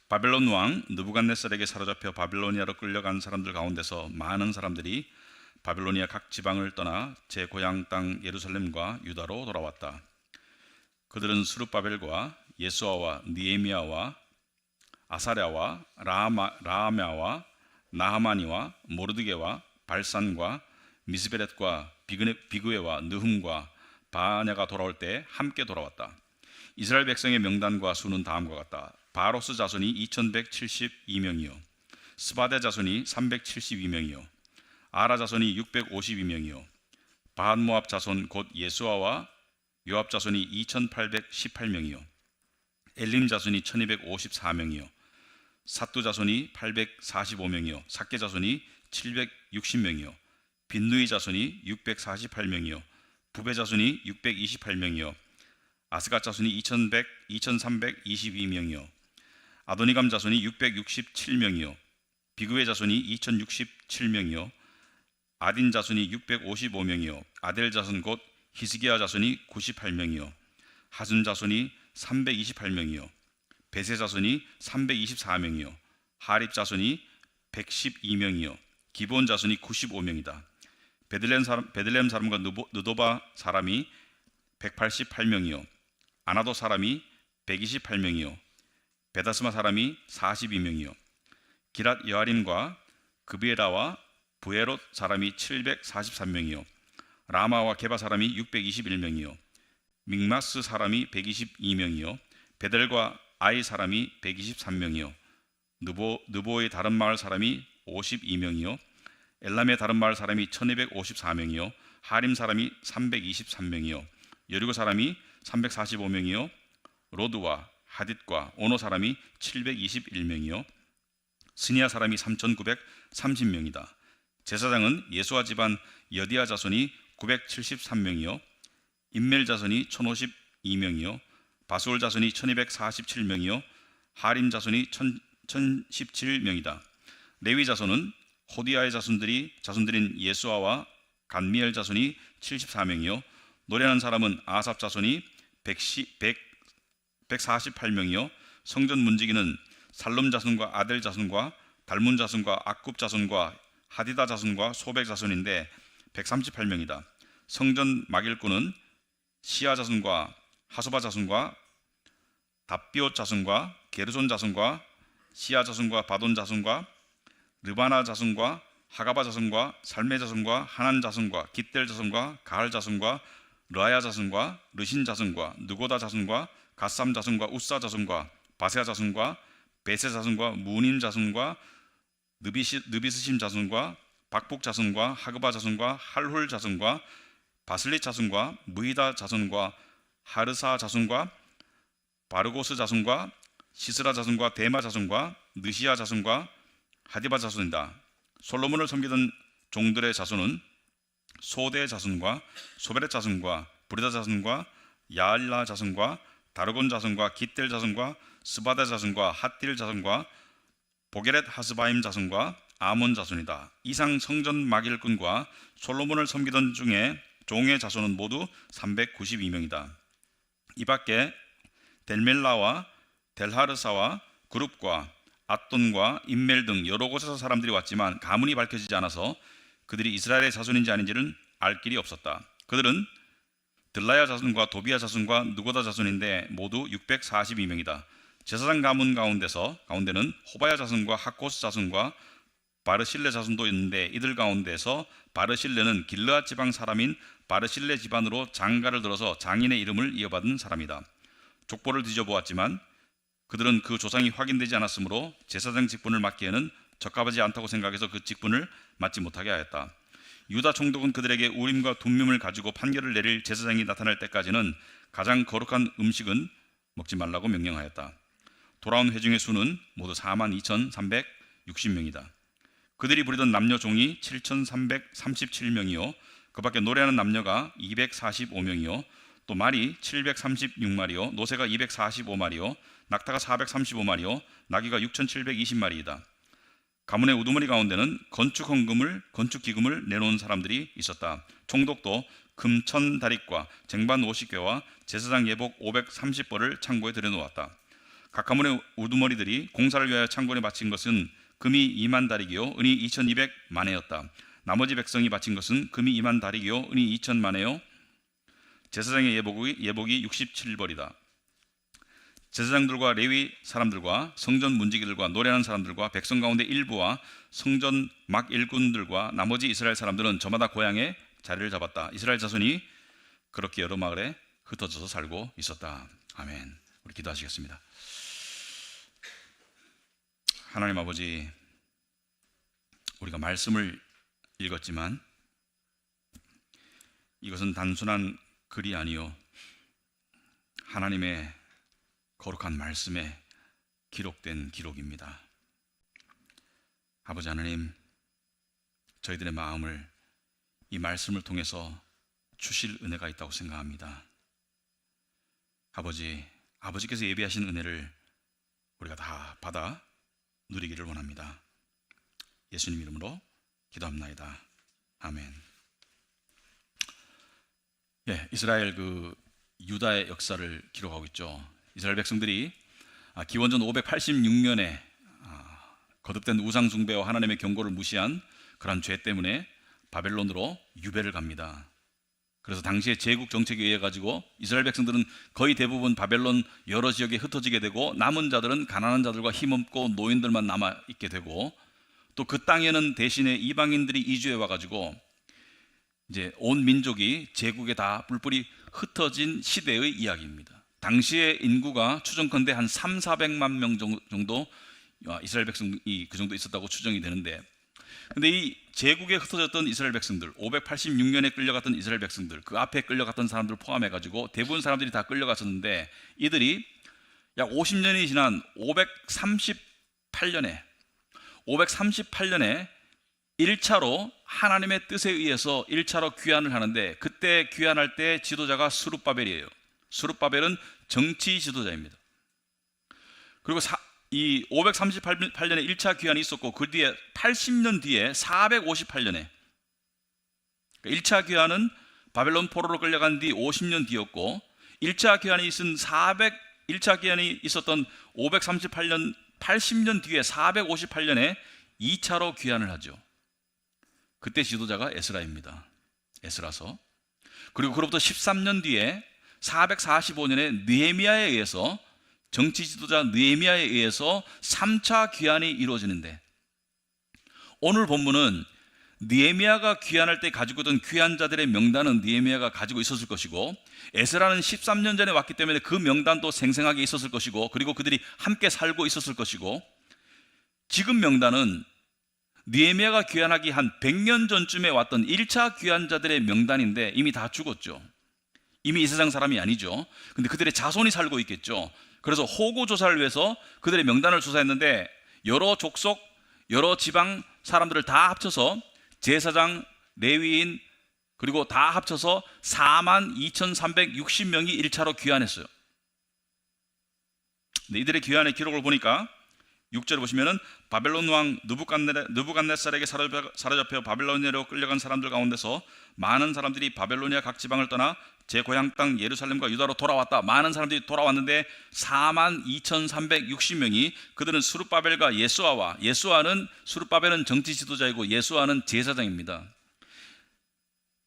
바벨론 왕 느부갓네살에게 사로잡혀 바빌로니아로 끌려간 사람들 가운데서 많은 사람들이 바빌로니아 각 지방을 떠나 제 고향 땅 예루살렘과 유다로 돌아왔다. 그들은 스룹바벨과 예수아와 느헤미야와 아사랴와 라하мя와 나하마니와 모르드게와 발산과 미스베렛과 비그웨와 느훔과 바냐가 돌아올 때 함께 돌아왔다. 이스라엘 백성의 명단과 수는 다음과 같다. 바로스 자손이 2172명이요 스바데 자손이 372명이요 아라 자손이 652명이요 바한모압 자손 곧 예수아와 요압 자손이 2818명이요 엘림 자손이 1254명이요 삿두 자손이 845명이요 삭게 자손이 760명이요 빈누이 자손이 648명이요 부베 자손이 628명이요 아스갓 자손이 2322명이요 아도니감 자손이 667명이요 비그웨 자손이 2067명이요 아딘 자손이 655명이요 아델 자손 곧 히스기야 자손이 98명이요 하순 자손이 328명이요 베세 자손이 324명이요 하립 자손이 112명이요 기본 자손이 95명이다. 베들레헴 사람과 느도바 사람이 188명이요 아나도 사람이 128명이요 베다스마 사람이 42명이요 기랏 여아림과 그비에라와 부에롯 사람이 743명이요 라마와 게바 사람이 621명이요 믹마스 사람이 122명이요 베델과 아이 사람이 123명이요 느보의 다른 마을 사람이 52명이요 엘람의 다른 마을 사람이 1254명이요 하림 사람이 323명이요 여리고 사람이 345명이요 로드와 하딧과 오노 사람이 721명이요 스니아 사람이 3930명이다. 제사장은 예수아 집안 여디아 자손이 973명이요 임멜 자손이 1052명이요 바수올 자손이 1247명이요 하림 자손이 1017명이다. 레위 자손은 호디아의 자손들인 예수아와 간미엘 자손이 74명이요 노래하는 사람은 아삽 자손이 148명이요 성전 문지기는 살룸 자손과 아델 자손과 달문 자손과 악굽 자손과 하디다 자손과 소백 자손인데 138명이다. 성전 막일꾼은 시아 자손과 하소바 자손과 답비옷 자손과 게르손 자손과 시아 자손과 바돈 자손과 르바나 자손과 하가바 자손과 살메 자손과 하난 자손과 깃델 자손과 가할 자손과 르아야 자손과 르신 자손과 느고다 자손과 갓삼 자손과 우사 자손과 바세아 자손과 베세 자손과 무님 자손과 느비스심 자손과 박복 자손과 하그바 자손과 할훌 자손과 바슬릿 자손과 무히다 자손과 하르사 자손과 바르고스 자손과 시스라 자손과 데마 자손과 느시아 자손과 하디바 자손이다. 솔로몬을 섬기던 종들의 자손은 소대 자손과 소베렛 자손과 브리다 자손과 야알라 자손과 다르곤 자손과 깃델 자손과 스바다 자손과 핫딜 자손과 보게렛 하스바임 자손과 아몬 자손이다. 이상 성전 막일꾼과 솔로몬을 섬기던 중에 종의 자손은 모두 392명이다. 이 밖에 델멜라와 델하르사와 그룹과 앗돈과 임멜 등 여러 곳에서 사람들이 왔지만 가문이 밝혀지지 않아서 그들이 이스라엘의 자손인지 아닌지는 알 길이 없었다. 그들은 들라야 자손과 도비야 자손과 느고다 자손인데 모두 642명이다. 제사장 가문 가운데는 호바야 자손과 하코스 자손과 바르실레 자손도 있는데 이들 가운데서 바르실레는 길르앗 지방 사람인 바르실레 집안으로 장가를 들어서 장인의 이름을 이어받은 사람이다. 족보를 뒤져보았지만 그들은 그 조상이 확인되지 않았으므로 제사장 직분을 맡기에는 적합하지 않다고 생각해서 그 직분을 맡지 못하게 하였다. 유다 총독은 그들에게 우림과 둠밈을 가지고 판결을 내릴 제사장이 나타날 때까지는 가장 거룩한 음식은 먹지 말라고 명령하였다. 돌아온 회중의 수는 모두 42,360명이다. 그들이 부리던 남녀 종이 7,337명이요 그 밖에 노래하는 남녀가 245명이요 또 말이 736마리요 노새가 245마리요 낙타가 435마리요 나귀가 6,720마리이다. 가문의 우두머리 가운데는 건축기금을 내놓은 사람들이 있었다. 총독도 금 1,000다릭과 쟁반 50개와 제사장 예복 530벌을 창고에 들여놓았다. 각 가문의 우두머리들이 공사를 위하여 창고에 바친 것은 금이 2만 다리기요 은이 2200만회였다. 나머지 백성이 바친 것은 금이 2만 다리기요 은이 2000만회요. 제사장의 예복이 67벌이다. 제사장들과 레위 사람들과 성전 문지기들과 노래하는 사람들과 백성 가운데 일부와 성전 막 일꾼들과 나머지 이스라엘 사람들은 저마다 고향에 자리를 잡았다. 이스라엘 자손이 그렇게 여러 마을에 흩어져서 살고 있었다. 아멘. 우리 기도하시겠습니다. 하나님 아버지, 우리가 말씀을 읽었지만 이것은 단순한 글이 아니요 하나님의 거룩한 말씀에 기록된 기록입니다. 아버지 하나님, 저희들의 마음을 이 말씀을 통해서 주실 은혜가 있다고 생각합니다. 아버지께서 예비하신 은혜를 우리가 다 받아 누리기를 원합니다. 예수님 이름으로 기도합나이다. 아멘. 이스라엘 유다의 역사를 기록하고 있죠. 이스라엘 백성들이 기원전 586년에 거듭된 우상 숭배와 하나님의 경고를 무시한 그런 죄 때문에 바벨론으로 유배를 갑니다. 그래서 당시의 제국 정책에 의해 가지고 이스라엘 백성들은 거의 대부분 바벨론 여러 지역에 흩어지게 되고 남은 자들은 가난한 자들과 힘없고 노인들만 남아 있게 되고 또 그 땅에는 대신에 이방인들이 이주해 와 가지고 이제 온 민족이 제국에 다 뿔뿔이 흩어진 시대의 이야기입니다. 당시의 인구가 추정컨대 한 3,400만 명 정도 이스라엘 백성이 그 정도 있었다고 추정이 되는데, 근데 이 제국에 흩어졌던 이스라엘 백성들, 586년에 끌려갔던 이스라엘 백성들, 그 앞에 끌려갔던 사람들 포함해 가지고 대부분 사람들이 다 끌려갔었는데, 이들이 약 50년이 지난 538년에 1차로 하나님의 뜻에 의해서 1차로 귀환을 하는데, 그때 귀환할 때 지도자가 스룹바벨이에요. 스룹바벨은 정치 지도자입니다. 그리고 이 538년에 1차 귀환이 있었고, 그 뒤에 80년 뒤에 458년에 1차 귀환은 바벨론 포로로 끌려간 뒤 50년 뒤였고, 1차 귀환이 있었던 538년 80년 뒤에 458년에 2차로 귀환을 하죠. 그때 지도자가 에스라입니다. 에스라서. 그리고 그로부터 13년 뒤에 445년에 느헤미야에 의해서, 정치 지도자 느헤미야에 의해서 3차 귀환이 이루어지는데, 오늘 본문은 느헤미야가 귀환할 때 가지고 있던 귀환자들의 명단은 느헤미야가 가지고 있었을 것이고, 에스라는 13년 전에 왔기 때문에 그 명단도 생생하게 있었을 것이고, 그리고 그들이 함께 살고 있었을 것이고, 지금 명단은 느헤미야가 귀환하기 한 100년 전쯤에 왔던 1차 귀환자들의 명단인데 이미 다 죽었죠. 이미 이 세상 사람이 아니죠. 근데 그들의 자손이 살고 있겠죠. 그래서 호구 조사를 위해서 그들의 명단을 조사했는데, 여러 족속, 여러 지방 사람들을 다 합쳐서 제사장, 레위인, 그리고 다 합쳐서 42,360명이 1차로 귀환했어요. 근데 이들의 귀환의 기록을 보니까 6절을 보시면은 바벨론 왕 느부갓네살에게 사로잡혀 바벨로니아로 끌려간 사람들 가운데서 많은 사람들이 바벨로니아 각 지방을 떠나 제 고향 땅 예루살렘과 유다로 돌아왔다. 많은 사람들이 돌아왔는데 42,360명이, 그들은 스룹바벨과 예수아는 스룹바벨은 정치 지도자이고 예수아는 제사장입니다.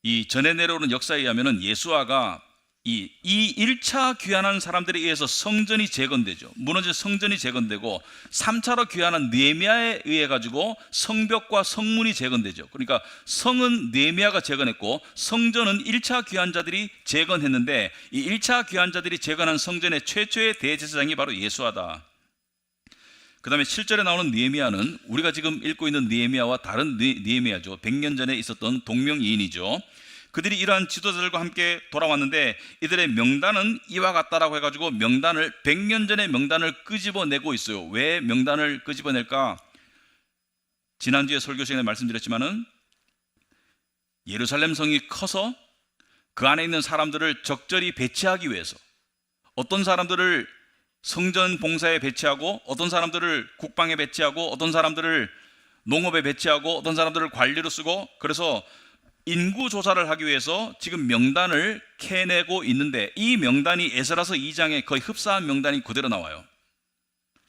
이 전에 내려오는 역사에 의하면은 예수아가 이 1차 귀환한 사람들에 의해서 성전이 재건되죠. 무너진 성전이 재건되고, 3차로 귀환한 느헤미야에 의해 가지고 성벽과 성문이 재건되죠. 그러니까 성은 느헤미야가 재건했고, 성전은 1차 귀환자들이 재건했는데, 이 1차 귀환자들이 재건한 성전의 최초의 대제사장이 바로 예수아다. 그 다음에 7절에 나오는 느헤미야는 우리가 지금 읽고 있는 느헤미야와 다른 느헤미야죠. 100년 전에 있었던 동명이인이죠. 그들이 이러한 지도자들과 함께 돌아왔는데, 이들의 명단은 이와 같다라고 해가지고 100년 전의 명단을 끄집어내고 있어요. 왜 명단을 끄집어낼까? 지난주에 설교 시간에 말씀드렸지만은, 예루살렘 성이 커서 그 안에 있는 사람들을 적절히 배치하기 위해서, 어떤 사람들을 성전 봉사에 배치하고, 어떤 사람들을 국방에 배치하고, 어떤 사람들을 농업에 배치하고, 어떤 사람들을 관리로 쓰고, 그래서 인구 조사를 하기 위해서 지금 명단을 캐내고 있는데, 이 명단이 에스라서 2장에 거의 흡사한 명단이 그대로 나와요.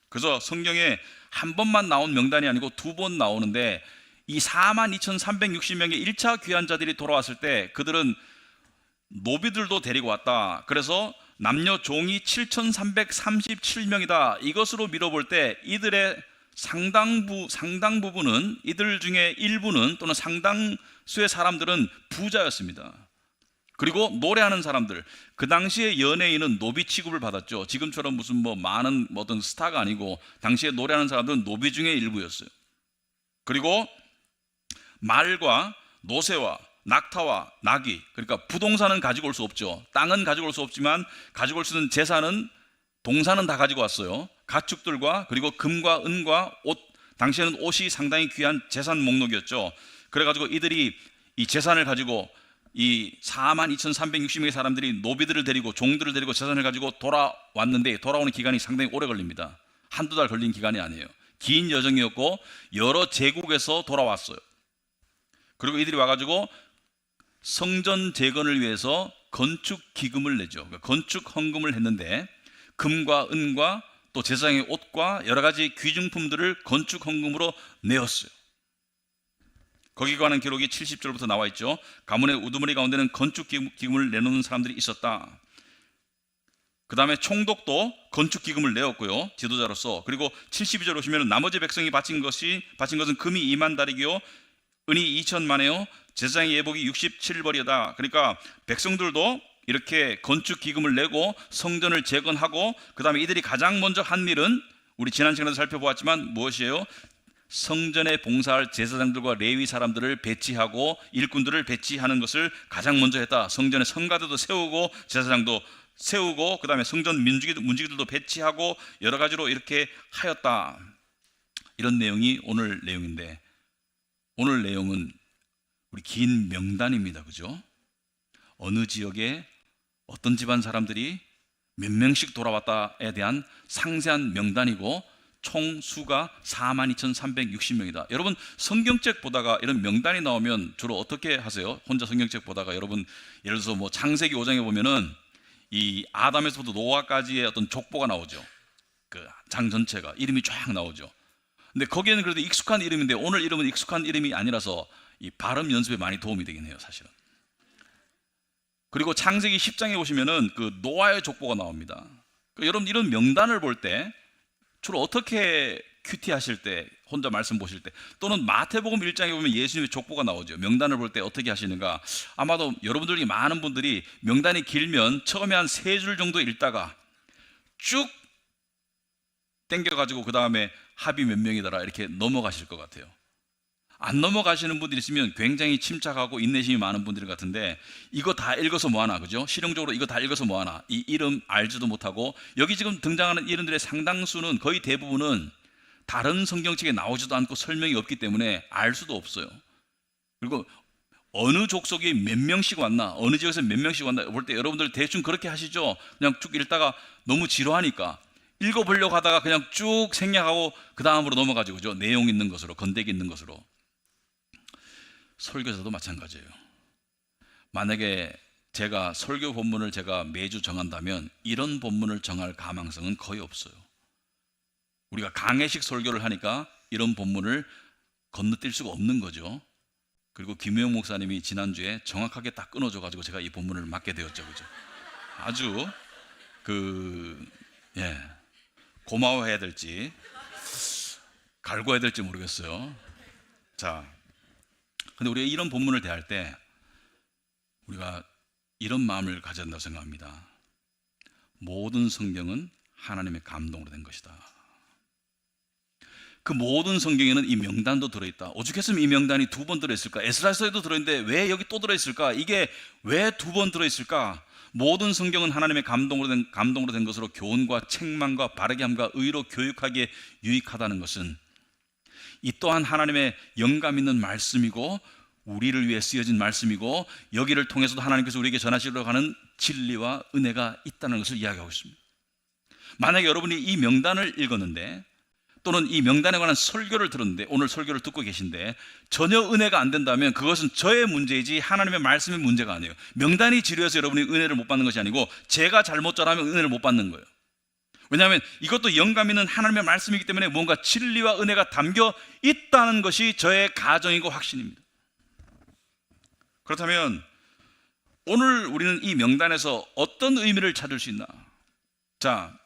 그래서 성경에 한 번만 나온 명단이 아니고 두 번 나오는데, 이 42,360명의 1차 귀환자들이 돌아왔을 때 그들은 노비들도 데리고 왔다. 그래서 남녀 종이 7,337명이다. 이것으로 밀어볼 때 이들의 상당 부분은, 이들 중에 일부는 또는 상당수의 사람들은 부자였습니다. 그리고 노래하는 사람들, 그 당시에 연예인은 노비 취급을 받았죠. 지금처럼 무슨 많은 어떤 스타가 아니고 당시에 노래하는 사람들은 노비 중에 일부였어요. 그리고 말과 노새와 낙타와 나귀, 그러니까 부동산은 가지고 올 수 없죠. 땅은 가지고 올 수 없지만 가지고 올 수 있는 재산은, 동산은 다 가지고 왔어요. 가축들과 그리고 금과 은과 옷, 당시에는 옷이 상당히 귀한 재산 목록이었죠. 그래가지고 이들이 이 재산을 가지고, 이 42,360명의 사람들이 노비들을 데리고, 종들을 데리고 재산을 가지고 돌아왔는데, 돌아오는 기간이 상당히 오래 걸립니다. 한두 달 걸린 기간이 아니에요. 긴 여정이었고 여러 제국에서 돌아왔어요. 그리고 이들이 와가지고 성전 재건을 위해서 건축 기금을 내죠. 그러니까 건축 헌금을 했는데, 금과 은과 또 제사장의 옷과 여러 가지 귀중품들을 건축 헌금으로 내었어요. 거기에 관한 기록이 70절부터 나와 있죠. 가문의 우두머리 가운데는 건축 기금을 내놓는 사람들이 있었다. 그 다음에 총독도 건축 기금을 내었고요, 지도자로서. 그리고 72절 보시면 나머지 백성이 바친 것은 금이 2만 다리기요 은이 2천만에요 제사장의 예복이 67벌이다. 그러니까 백성들도 이렇게 건축 기금을 내고 성전을 재건하고, 그 다음에 이들이 가장 먼저 한 일은 우리 지난 시간에도 살펴보았지만 무엇이에요? 성전에 봉사할 제사장들과 레위 사람들을 배치하고 일꾼들을 배치하는 것을 가장 먼저 했다. 성전에 성가대도 세우고 제사장도 세우고, 그 다음에 성전 문지기들도 배치하고 여러 가지로 이렇게 하였다. 이런 내용이 오늘 내용인데, 오늘 내용은 우리 긴 명단입니다. 그죠? 어느 지역에 어떤 집안 사람들이 몇 명씩 돌아왔다에 대한 상세한 명단이고, 총 수가 42,360명이다. 여러분, 성경책 보다가 이런 명단이 나오면 주로 어떻게 하세요? 혼자 성경책 보다가 여러분, 예를 들어서 창세기 5장에 보면은 이 아담에서부터 노아까지의 어떤 족보가 나오죠. 그 장 전체가 이름이 쫙 나오죠. 근데 거기에는 그래도 익숙한 이름인데, 오늘 이름은 익숙한 이름이 아니라서 이 발음 연습에 많이 도움이 되긴 해요, 사실은. 그리고 창세기 10장에 보시면은 그 노아의 족보가 나옵니다. 여러분, 이런 명단을 볼 때 주로 어떻게 큐티 하실 때, 혼자 말씀 보실 때, 또는 마태복음 1장에 보면 예수님의 족보가 나오죠. 명단을 볼 때 어떻게 하시는가? 아마도 여러분들 중에 많은 분들이 명단이 길면 처음에 한 3줄 정도 읽다가 쭉 땡겨가지고 그 다음에 합이 몇 명이더라 이렇게 넘어가실 것 같아요. 안 넘어가시는 분들이 있으면 굉장히 침착하고 인내심이 많은 분들 같은데, 이거 다 읽어서 뭐하나, 그죠? 실용적으로 이거 다 읽어서 뭐하나, 이 이름 알지도 못하고, 여기 지금 등장하는 이름들의 상당수는, 거의 대부분은 다른 성경책에 나오지도 않고 설명이 없기 때문에 알 수도 없어요. 그리고 어느 족속이 몇 명씩 왔나, 어느 지역에서 몇 명씩 왔나 볼 때 여러분들 대충 그렇게 하시죠? 그냥 쭉 읽다가 너무 지루하니까 읽어보려고 하다가 그냥 쭉 생략하고 그 다음으로 넘어가죠. 그죠? 내용 있는 것으로, 건더기 있는 것으로. 설교자도 마찬가지예요. 만약에 제가 설교 본문을 제가 매주 정한다면 이런 본문을 정할 가망성은 거의 없어요. 우리가 강해식 설교를 하니까 이런 본문을 건너뛸 수가 없는 거죠. 그리고 김우영 목사님이 지난주에 정확하게 딱 끊어줘가지고 제가 이 본문을 맡게 되었죠. 그죠? 아주 고마워해야 될지 갈구해야 될지 모르겠어요. 자, 근데 우리가 이런 본문을 대할 때 우리가 이런 마음을 가져야 된다고 생각합니다. 모든 성경은 하나님의 감동으로 된 것이다. 그 모든 성경에는 이 명단도 들어있다. 오죽했으면 이 명단이 2번 들어있을까? 에스라서에도 들어있는데 왜 여기 또 들어있을까? 이게 왜 2번 들어있을까? 모든 성경은 하나님의 감동으로 된 것으로 교훈과 책망과 바르게 함과 의로 교육하기에 유익하다는 것은, 이 또한 하나님의 영감 있는 말씀이고 우리를 위해 쓰여진 말씀이고, 여기를 통해서도 하나님께서 우리에게 전하시려고 하는 진리와 은혜가 있다는 것을 이야기하고 있습니다. 만약에 여러분이 이 명단을 읽었는데, 또는 이 명단에 관한 설교를 들었는데, 오늘 설교를 듣고 계신데 전혀 은혜가 안 된다면 그것은 저의 문제이지 하나님의 말씀의 문제가 아니에요. 명단이 지루해서 여러분이 은혜를 못 받는 것이 아니고 제가 잘못 전하면 은혜를 못 받는 거예요. 왜냐하면 이것도 영감 있는 하나님의 말씀이기 때문에 뭔가 진리와 은혜가 담겨 있다는 것이 저의 가정이고 확신입니다. 그렇다면 오늘 우리는 이 명단에서 어떤 의미를 찾을 수 있나? 자,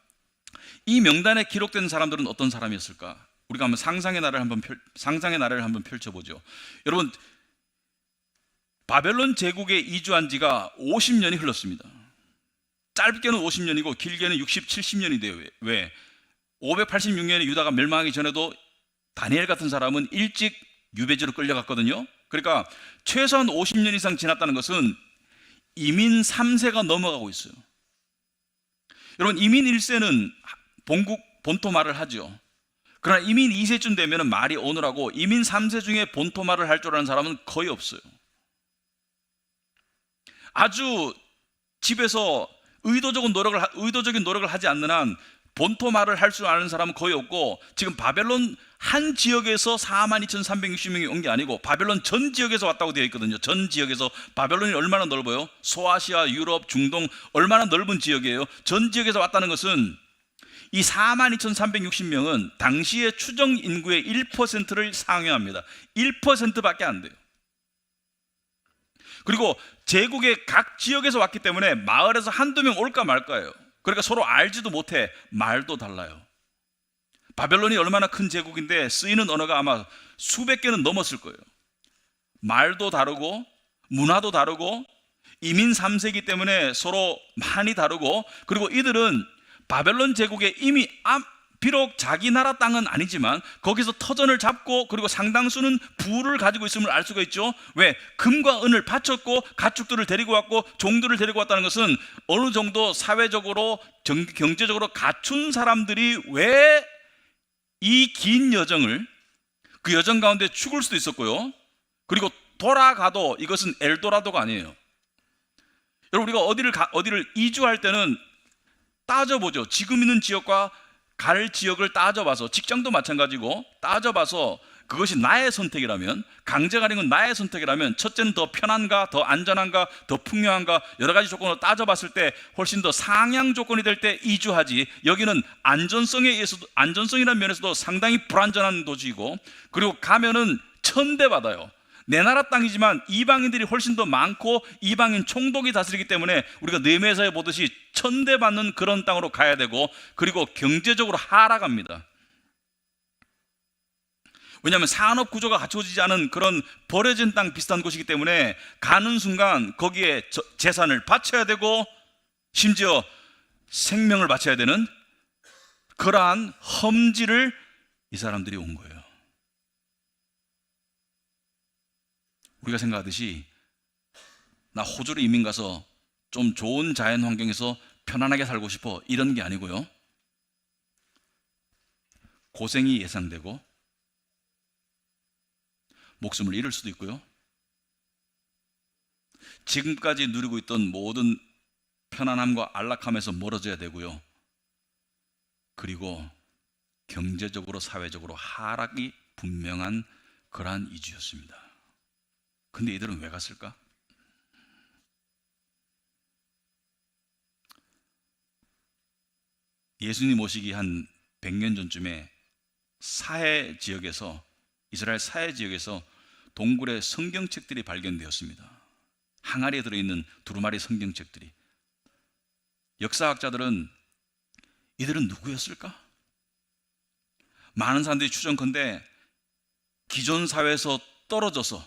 이 명단에 기록된 사람들은 어떤 사람이었을까? 우리가 한번 상상의 나라를 한번 펼쳐보죠. 여러분, 바벨론 제국에 이주한 지가 50년이 흘렀습니다. 짧게는 50년이고 길게는 60, 70년이 돼요. 왜? 586년에 유다가 멸망하기 전에도 다니엘 같은 사람은 일찍 유배지로 끌려갔거든요. 그러니까 최소한 50년 이상 지났다는 것은 이민 3세가 넘어가고 있어요. 여러분, 이민 1세는 본토 말을 하죠. 그러나 이민 2세쯤 되면 말이 오늘하고 이민 3세 중에 본토 말을 할 줄 아는 사람은 거의 없어요. 아주 집에서 의도적인 노력을 하지 않는 한 본토 말을 할 줄 아는 사람은 거의 없고, 지금 바벨론 한 지역에서 42,360명이 온 게 아니고 바벨론 전 지역에서 왔다고 되어 있거든요. 전 지역에서. 바벨론이 얼마나 넓어요? 소아시아, 유럽, 중동 얼마나 넓은 지역이에요. 전 지역에서 왔다는 것은 이 42,360명은 당시의 추정 인구의 1%를 상회합니다. 1%밖에 안 돼요. 그리고 제국의 각 지역에서 왔기 때문에 마을에서 한두 명 올까 말까예요. 그러니까 서로 알지도 못해. 말도 달라요. 바벨론이 얼마나 큰 제국인데 쓰이는 언어가 아마 수백 개는 넘었을 거예요. 말도 다르고 문화도 다르고 이민 3세이기 때문에 서로 많이 다르고, 그리고 이들은 바벨론 제국에 이미 비록 자기 나라 땅은 아니지만 거기서 터전을 잡고 그리고 상당수는 부를 가지고 있음을 알 수가 있죠. 왜? 금과 은을 바쳤고 가축들을 데리고 왔고 종들을 데리고 왔다는 것은 어느 정도 사회적으로 경제적으로 갖춘 사람들이 왜 이 긴 여정을, 그 여정 가운데 죽을 수도 있었고요. 그리고 돌아가도 이것은 엘도라도가 아니에요. 여러분, 우리가 어디를 이주할 때는 따져보죠. 지금 있는 지역과 갈 지역을 따져봐서, 직장도 마찬가지고 따져봐서 그것이 나의 선택이라면, 강제가 아닌 건 나의 선택이라면 첫째는 더 편한가, 더 안전한가, 더 풍요한가, 여러 가지 조건을 따져봤을 때 훨씬 더 상향 조건이 될 때 이주하지, 여기는 안전성이라는 면에서도 상당히 불안전한 도시이고, 그리고 가면은 천대받아요. 내 나라 땅이지만 이방인들이 훨씬 더 많고 이방인 총독이 다스리기 때문에 우리가 느헤미야서에 보듯이 천대받는 그런 땅으로 가야 되고, 그리고 경제적으로 하락합니다. 왜냐하면 산업 구조가 갖춰지지 않은 그런 버려진 땅 비슷한 곳이기 때문에 가는 순간 거기에 재산을 바쳐야 되고 심지어 생명을 바쳐야 되는 그러한 험지를 이 사람들이 온 거예요. 우리가 생각하듯이 나 호주로 이민 가서 좀 좋은 자연 환경에서 편안하게 살고 싶어, 이런 게 아니고요. 고생이 예상되고 목숨을 잃을 수도 있고요. 지금까지 누리고 있던 모든 편안함과 안락함에서 멀어져야 되고요. 그리고 경제적으로 사회적으로 하락이 분명한 그러한 이주였습니다. 근데 이들은 왜 갔을까? 예수님 오시기 한 100년 전쯤에 이스라엘 사해 지역에서 동굴에 성경책들이 발견되었습니다. 항아리에 들어있는 두루마리 성경책들이. 역사학자들은 이들은 누구였을까? 많은 사람들이 추정컨대 기존 사회에서 떨어져서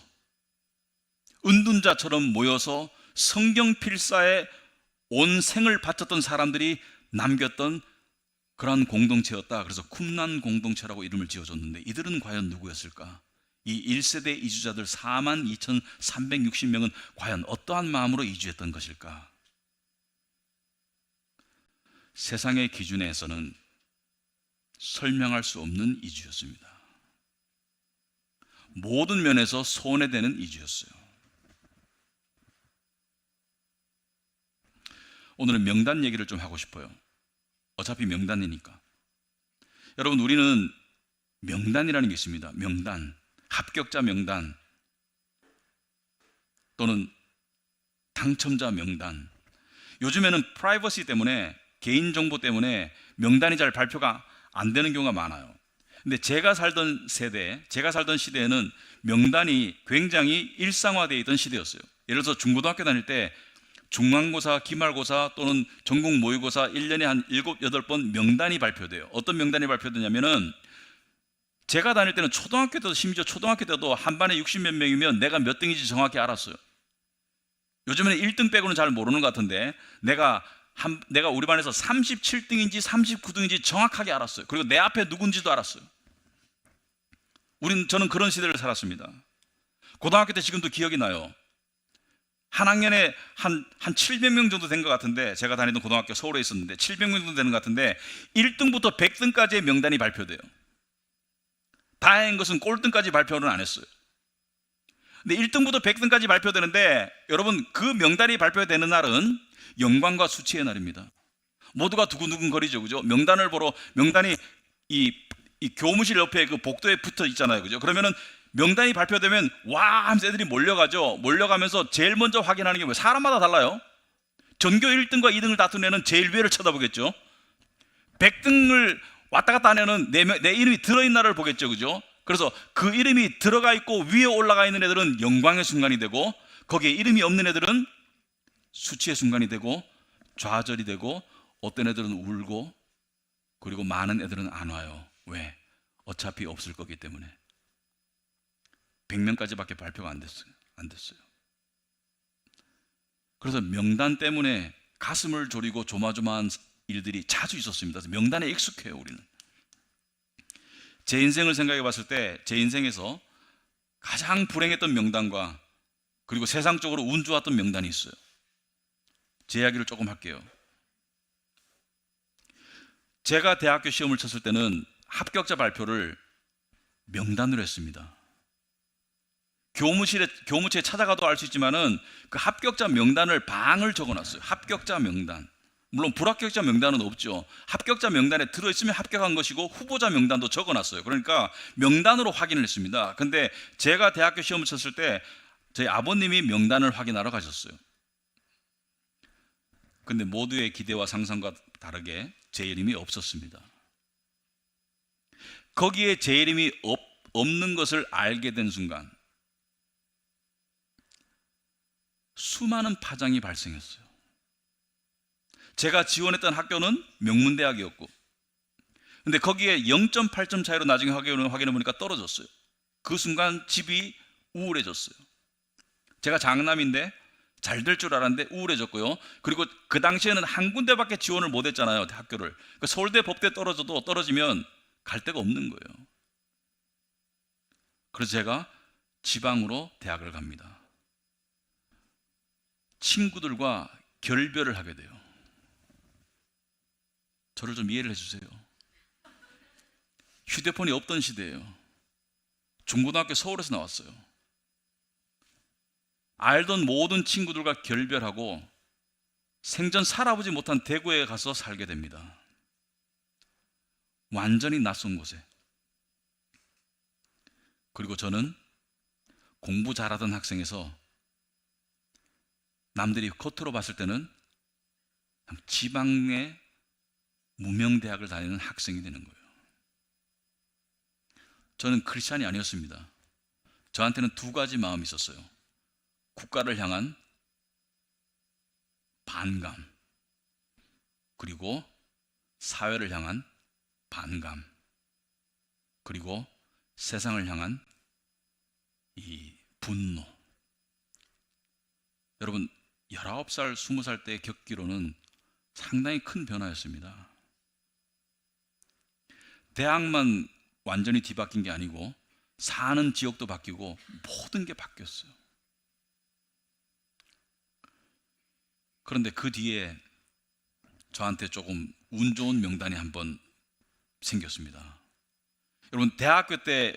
은둔자처럼 모여서 성경 필사에 온 생을 바쳤던 사람들이 남겼던 그러한 공동체였다. 그래서 쿰란 공동체라고 이름을 지어줬는데, 이들은 과연 누구였을까? 이 1세대 이주자들 42,360명은 과연 어떠한 마음으로 이주했던 것일까? 세상의 기준에서는 설명할 수 없는 이주였습니다. 모든 면에서 손해되는 이주였어요. 오늘은 명단 얘기를 좀 하고 싶어요. 어차피 명단이니까. 여러분, 우리는 명단이라는 게 있습니다. 명단, 합격자 명단 또는 당첨자 명단. 요즘에는 프라이버시 때문에 개인정보 때문에 명단이 잘 발표가 안 되는 경우가 많아요. 근데 제가 살던 시대에는 명단이 굉장히 일상화되어 있던 시대였어요. 예를 들어서 중고등학교 다닐 때 중간고사, 기말고사 또는 전국 모의고사 1년에 한 7, 8번 명단이 발표돼요. 어떤 명단이 발표되냐면은 제가 다닐 때는 초등학교 때도, 심지어 초등학교 때도 한 반에 60몇 명이면 내가 몇 등인지 정확히 알았어요. 요즘에는 1등 빼고는 잘 모르는 것 같은데 내가 우리 반에서 37등인지 39등인지 정확하게 알았어요. 그리고 내 앞에 누군지도 알았어요. 저는 그런 시대를 살았습니다. 고등학교 때 지금도 기억이 나요. 한 학년에 한 700명 정도 된 것 같은데, 제가 다니던 고등학교 서울에 있었는데 700명 정도 되는 것 같은데 1등부터 100등까지의 명단이 발표돼요. 다행인 것은 꼴등까지 발표는 안 했어요. 근데 1등부터 100등까지 발표되는데 여러분, 그 명단이 발표되는 날은 영광과 수치의 날입니다. 모두가 두근두근 거리죠, 그죠? 명단을 보러, 명단이 이 교무실 옆에 그 복도에 붙어 있잖아요, 그죠? 그러면은 명단이 발표되면 와 하면서 애들이 몰려가죠. 몰려가면서 제일 먼저 확인하는 게 뭐예요? 사람마다 달라요. 전교 1등과 2등을 다툰 애는 제일 위를 쳐다보겠죠. 100등을 왔다 갔다 하는 애는 내 이름이 들어있는 날을 보겠죠, 그죠? 그래서 그 이름이 들어가 있고 위에 올라가 있는 애들은 영광의 순간이 되고, 거기에 이름이 없는 애들은 수치의 순간이 되고 좌절이 되고, 어떤 애들은 울고, 그리고 많은 애들은 안 와요. 왜? 어차피 없을 거기 때문에. 100명까지밖에 발표가 안 됐어요. 그래서 명단 때문에 가슴을 졸이고 조마조마한 일들이 자주 있었습니다. 명단에 익숙해요, 우리는. 제 인생을 생각해 봤을 때 제 인생에서 가장 불행했던 명단과 그리고 세상적으로 운 좋았던 명단이 있어요. 제 이야기를 조금 할게요. 제가 대학교 시험을 쳤을 때는 합격자 발표를 명단으로 했습니다. 교무체에 찾아가도 알 수 있지만은 그 합격자 명단을 방을 적어놨어요. 합격자 명단. 물론 불합격자 명단은 없죠. 합격자 명단에 들어있으면 합격한 것이고 후보자 명단도 적어놨어요. 그러니까 명단으로 확인을 했습니다. 근데 제가 대학교 시험을 쳤을 때 저희 아버님이 명단을 확인하러 가셨어요. 근데 모두의 기대와 상상과 다르게 제 이름이 없었습니다. 거기에 제 이름이 없는 것을 알게 된 순간 수많은 파장이 발생했어요. 제가 지원했던 학교는 명문대학이었고, 근데 거기에 0.8점 차이로 나중에 확인해 보니까 떨어졌어요. 그 순간 집이 우울해졌어요. 제가 장남인데 잘 될 줄 알았는데 우울해졌고요. 그리고 그 당시에는 한 군데밖에 지원을 못했잖아요, 학교를. 그러니까 서울대, 법대 떨어지면 갈 데가 없는 거예요. 그래서 제가 지방으로 대학을 갑니다. 친구들과 결별을 하게 돼요. 저를 좀 이해를 해주세요. 휴대폰이 없던 시대예요. 중고등학교 서울에서 나왔어요. 알던 모든 친구들과 결별하고 생전 살아보지 못한 대구에 가서 살게 됩니다. 완전히 낯선 곳에. 그리고 저는 공부 잘하던 학생에서 남들이 겉으로 봤을 때는 지방의 무명대학을 다니는 학생이 되는 거예요. 저는 크리스찬이 아니었습니다. 저한테는 두 가지 마음이 있었어요. 국가를 향한 반감, 그리고 사회를 향한 반감, 그리고 세상을 향한 이 분노. 여러분, 19살, 20살 때 겪기로는 상당히 큰 변화였습니다. 대학만 완전히 뒤바뀐 게 아니고 사는 지역도 바뀌고 모든 게 바뀌었어요. 그런데 그 뒤에 저한테 조금 운 좋은 명단이 한번 생겼습니다. 여러분, 대학교 때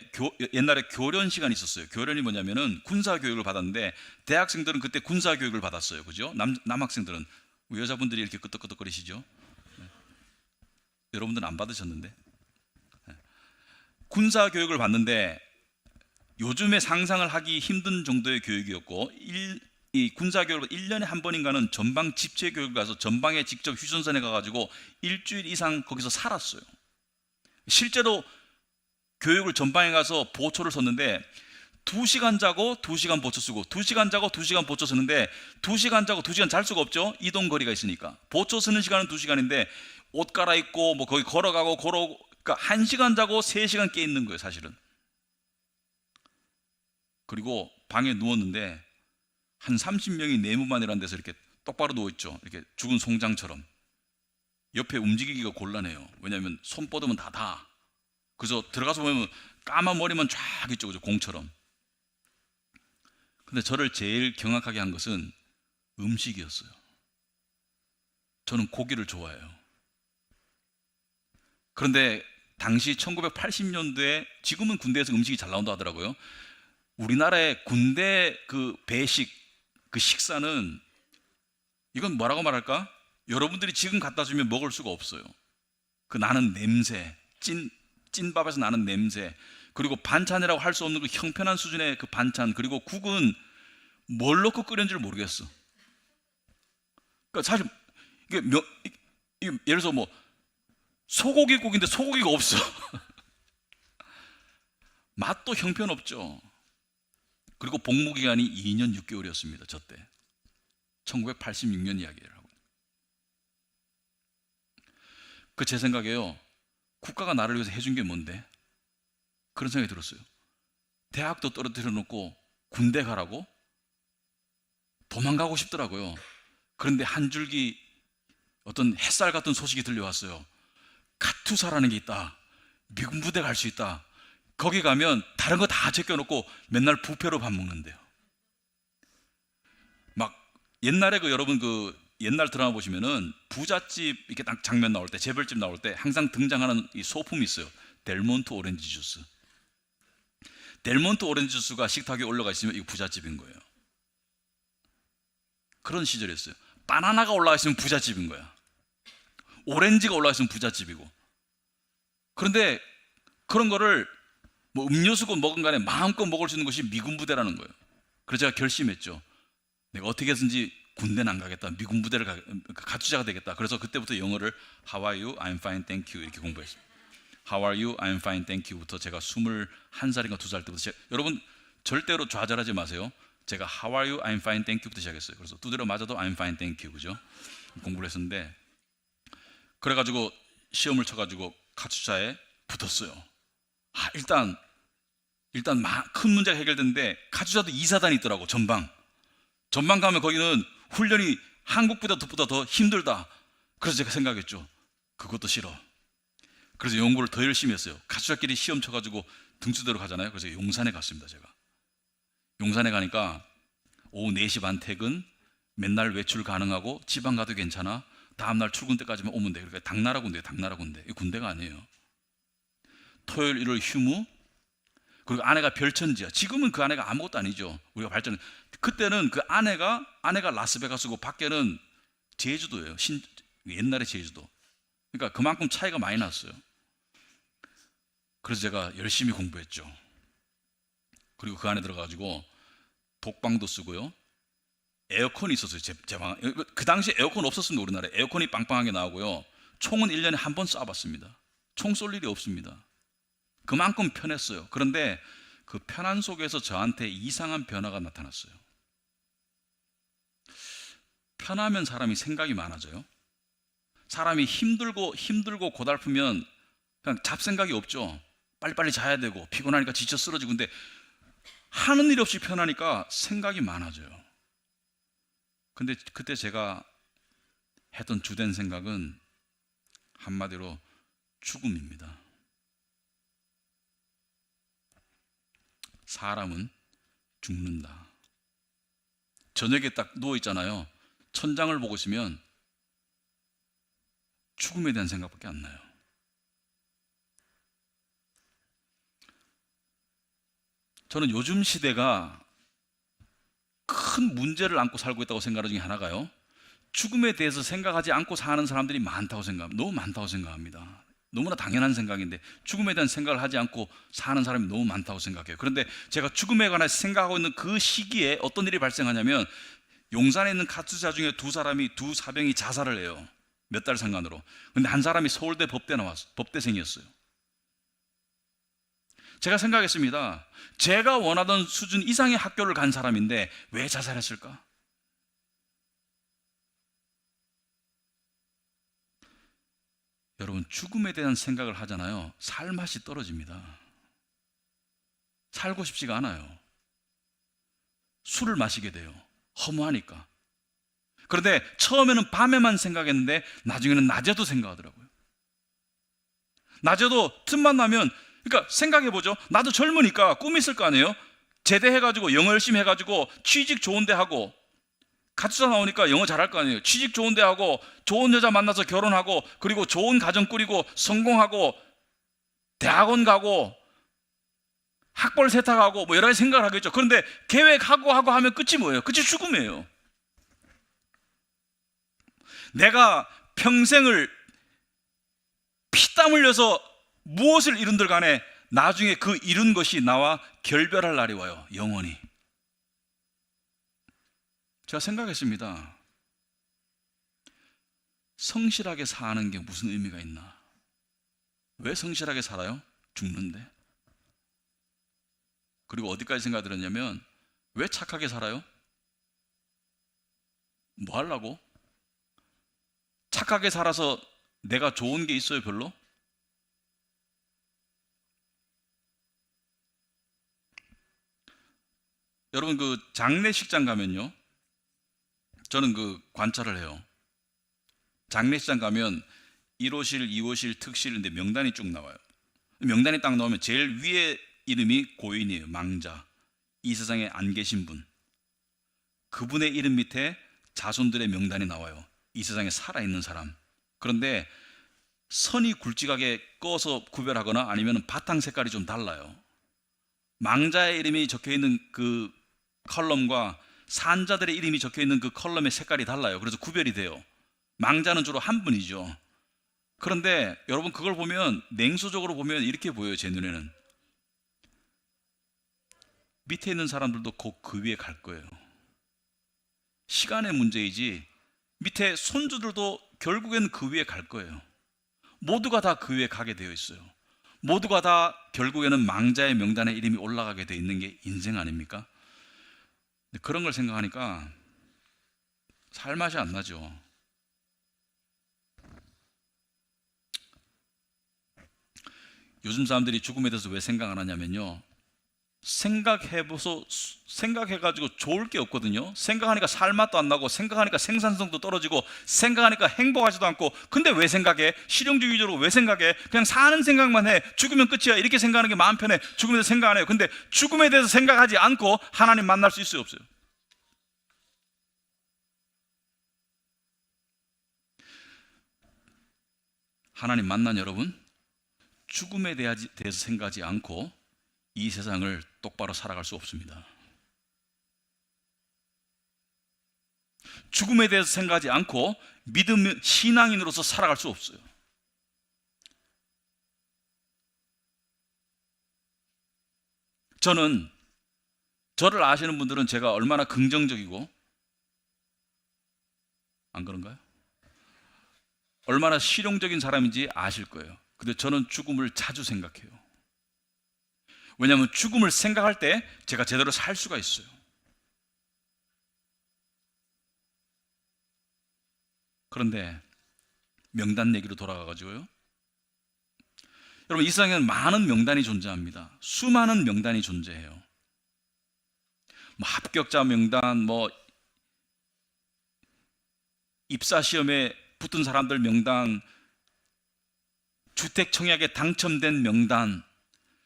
옛날에 교련 시간이 있었어요. 교련이 뭐냐면은 군사 교육을 받았는데 대학생들은 그때 군사 교육을 받았어요. 그죠? 남학생들은. 여자분들이 이렇게 끄덕끄덕거리시죠? 네. 여러분들은 안 받으셨는데. 네. 군사 교육을 받는데 요즘에 상상을 하기 힘든 정도의 교육이었고 이 군사교육을 1년에 한 번인가는 전방 집체교육을 가서 전방에 직접 휴전선에 가가지고 일주일 이상 거기서 살았어요. 실제로 교육을 전방에 가서 보초를 섰는데 2시간 자고 2시간 보초 쓰고 2시간 자고 2시간 보초 쓰는데 2시간 자고 2시간 잘 수가 없죠. 이동 거리가 있으니까. 보초 쓰는 시간은 2시간인데 옷 갈아입고 뭐 거기 걸어가고 그러니까 1시간 자고 3시간 깨 있는 거예요, 사실은. 그리고 방에 누웠는데 한 30명이 내무반이라는 데서 이렇게 똑바로 누워 있죠. 이렇게 죽은 송장처럼. 옆에 움직이기가 곤란해요. 왜냐하면 손 뻗으면 다. 그래서 들어가서 보면 까만 머리만 쫙 있죠, 그죠? 공처럼. 근데 저를 제일 경악하게 한 것은 음식이었어요. 저는 고기를 좋아해요. 그런데 당시 1980년도에 지금은 군대에서 음식이 잘 나온다 하더라고요. 우리나라의 군대 그 배식, 그 식사는 이건 뭐라고 말할까? 여러분들이 지금 갖다 주면 먹을 수가 없어요. 그 나는 냄새, 찐밥에서 나는 냄새, 그리고 반찬이라고 할 수 없는 그 형편한 수준의 그 반찬, 그리고 국은 뭘 넣고 끓였는지 모르겠어. 그러니까 사실 이게 예를 들어서 뭐 소고기 국인데 소고기가 없어. 맛도 형편없죠. 그리고 복무 기간이 2년 6개월이었습니다. 저 때 1986년 이야기라고. 그 제 생각에요. 국가가 나를 위해서 해준 게 뭔데? 그런 생각이 들었어요. 대학도 떨어뜨려 놓고 군대 가라고? 도망가고 싶더라고요. 그런데 한 줄기 어떤 햇살 같은 소식이 들려왔어요. 카투사라는 게 있다. 미군 부대 갈 수 있다. 거기 가면 다른 거 다 제껴놓고 맨날 뷔페로 밥 먹는데요. 막 옛날에 그 여러분 그 옛날 드라마 보시면은 부잣집 이렇게 딱 장면 나올 때, 재벌집 나올 때 항상 등장하는 이 소품이 있어요. 델몬트 오렌지 주스. 델몬트 오렌지 주스가 식탁에 올라가 있으면 이거 부잣집인 거예요. 그런 시절이었어요. 바나나가 올라가 있으면 부잣집인 거야. 오렌지가 올라가 있으면 부잣집이고. 그런데 그런 거를 뭐 음료수건 먹은 간에 마음껏 먹을 수 있는 것이 미군 부대라는 거예요. 그래서 제가 결심했죠. 내가 어떻게 해서든지 군대는 안 가겠다. 미군 부대를 가투자가 되겠다. 그래서 그때부터 영어를 How are you? I'm fine, thank you 이렇게 공부했어요. How are you? I'm fine, thank you부터 제가 21살인가 2살 때부터 여러분 절대로 좌절하지 마세요. 제가 How are you? I'm fine, thank you부터 시작했어요. 그래서 두드려 맞아도 I'm fine, thank you 그죠? 공부를 했었는데 그래가지고 시험을 쳐가지고 카투자에 붙었어요. 일단 큰 문제가 해결됐는데 카투자도 2사단이 있더라고. 전방 가면 거기는 훈련이 한국보다 더 힘들다. 그래서 제가 생각했죠. 그것도 싫어. 그래서 연구를 더 열심히 했어요. 카투자끼리 시험 쳐가지고 등수대로 가잖아요. 그래서 용산에 갔습니다. 제가 용산에 가니까 오후 4시 반 퇴근, 맨날 외출 가능하고 지방 가도 괜찮아. 다음날 출근 때까지만 오면 돼. 그러니까 당나라 군대. 이 군대가 아니에요. 토요일, 일요일 휴무. 그리고 아내가 별천지야. 지금은 그 아내가 아무것도 아니죠. 우리가 발전. 그때는 그 아내가 라스베가스고 밖에는 제주도예요. 옛날의 제주도. 그러니까 그만큼 차이가 많이 났어요. 그래서 제가 열심히 공부했죠. 그리고 그 안에 들어가가지고 독방도 쓰고요. 에어컨이 있었어요. 제 방. 그 당시에 에어컨 없었습니다. 우리나라에. 에어컨이 빵빵하게 나오고요. 총은 1년에 한 번 쏴봤습니다. 총 쏠 일이 없습니다. 그만큼 편했어요. 그런데 그 편안 속에서 저한테 이상한 변화가 나타났어요. 편하면 사람이 생각이 많아져요. 사람이 힘들고 고달프면 그냥 잡생각이 없죠. 빨리빨리 자야 되고 피곤하니까 지쳐 쓰러지고. 근데 하는 일 없이 편하니까 생각이 많아져요. 근데 그때 제가 했던 주된 생각은 한마디로 죽음입니다. 사람은 죽는다. 저녁에 딱 누워 있잖아요. 천장을 보고 있으면 죽음에 대한 생각밖에 안 나요. 저는 요즘 시대가 큰 문제를 안고 살고 있다고 생각하는 중에 하나가요, 죽음에 대해서 생각하지 않고 사는 사람들이 많다고 생각합니다. 너무 많다고 생각합니다. 너무나 당연한 생각인데 죽음에 대한 생각을 하지 않고 사는 사람이 너무 많다고 생각해요. 그런데 제가 죽음에 관해서 생각하고 있는 그 시기에 어떤 일이 발생하냐면 용산에 있는 카투사 중에 두 사병이 자살을 해요. 몇 달 상간으로. 근데 한 사람이 서울대 법대생이었어요. 제가 생각했습니다. 제가 원하던 수준 이상의 학교를 간 사람인데 왜 자살했을까? 여러분, 죽음에 대한 생각을 하잖아요. 살 맛이 떨어집니다. 살고 싶지가 않아요. 술을 마시게 돼요. 허무하니까. 그런데 처음에는 밤에만 생각했는데 나중에는 낮에도 생각하더라고요. 낮에도 틈만 나면, 그러니까 생각해보죠. 나도 젊으니까 꿈이 있을 거 아니에요. 제대해가지고 영어 열심히 해가지고 취직 좋은데 하고, 가투사 나오니까 영어 잘할 거 아니에요. 취직 좋은데 하고, 좋은 여자 만나서 결혼하고, 그리고 좋은 가정 꾸리고, 성공하고, 대학원 가고, 학벌 세탁하고, 뭐 여러 가지 생각을 하겠죠. 그런데 계획하고 하면 끝이 뭐예요? 끝이 죽음이에요. 내가 평생을 피땀 흘려서 무엇을 이룬들 간에 나중에 그 이룬 것이 나와 결별할 날이 와요. 영원히. 제가 생각했습니다. 성실하게 사는 게 무슨 의미가 있나? 왜 성실하게 살아요? 죽는데. 그리고 어디까지 생각 들었냐면, 왜 착하게 살아요? 뭐 하려고? 착하게 살아서 내가 좋은 게 있어요, 별로? 여러분, 그 장례식장 가면요, 저는 그 관찰을 해요. 장례식장 가면 1호실, 2호실, 특실인데 명단이 쭉 나와요. 명단이 딱 나오면 제일 위에 이름이 고인이에요. 망자. 이 세상에 안 계신 분. 그분의 이름 밑에 자손들의 명단이 나와요. 이 세상에 살아있는 사람. 그런데 선이 굵직하게 꺼서 구별하거나 아니면 바탕 색깔이 좀 달라요. 망자의 이름이 적혀있는 그 컬럼과 산자들의 이름이 적혀있는 그 컬럼의 색깔이 달라요. 그래서 구별이 돼요. 망자는 주로 한 분이죠. 그런데 여러분, 그걸 보면, 냉소적으로 보면 이렇게 보여요. 제 눈에는 밑에 있는 사람들도 곧 그 위에 갈 거예요. 시간의 문제이지 밑에 손주들도 결국엔 그 위에 갈 거예요. 모두가 다 그 위에 가게 되어 있어요. 모두가 다 결국에는 망자의 명단에 이름이 올라가게 되어 있는 게 인생 아닙니까? 그런 걸 생각하니까 살맛이 안 나죠. 요즘 사람들이 죽음에 대해서 왜 생각 안 하냐면요, 생각해가지고 좋을 게 없거든요. 생각하니까 살맛도 안 나고, 생각하니까 생산성도 떨어지고, 생각하니까 행복하지도 않고. 근데 왜 생각해? 실용주의적으로 왜 생각해? 그냥 사는 생각만 해. 죽으면 끝이야. 이렇게 생각하는 게 마음 편해. 죽음에 대해서 생각 안 해요. 근데 죽음에 대해서 생각하지 않고 하나님 만날 수 있어요, 없어요? 하나님 만난 여러분, 죽음에 대해서 생각하지 않고 이 세상을 똑바로 살아갈 수 없습니다. 죽음에 대해서 생각하지 않고 믿음 신앙인으로서 살아갈 수 없어요. 저를 아시는 분들은 제가 얼마나 긍정적이고, 안 그런가요? 얼마나 실용적인 사람인지 아실 거예요. 근데 저는 죽음을 자주 생각해요. 왜냐하면 죽음을 생각할 때 제가 제대로 살 수가 있어요. 그런데 명단 얘기로 돌아가가지고요, 여러분, 이 세상에는 많은 명단이 존재합니다. 수많은 명단이 존재해요. 뭐 합격자 명단, 뭐 입사 시험에 붙은 사람들 명단, 주택 청약에 당첨된 명단.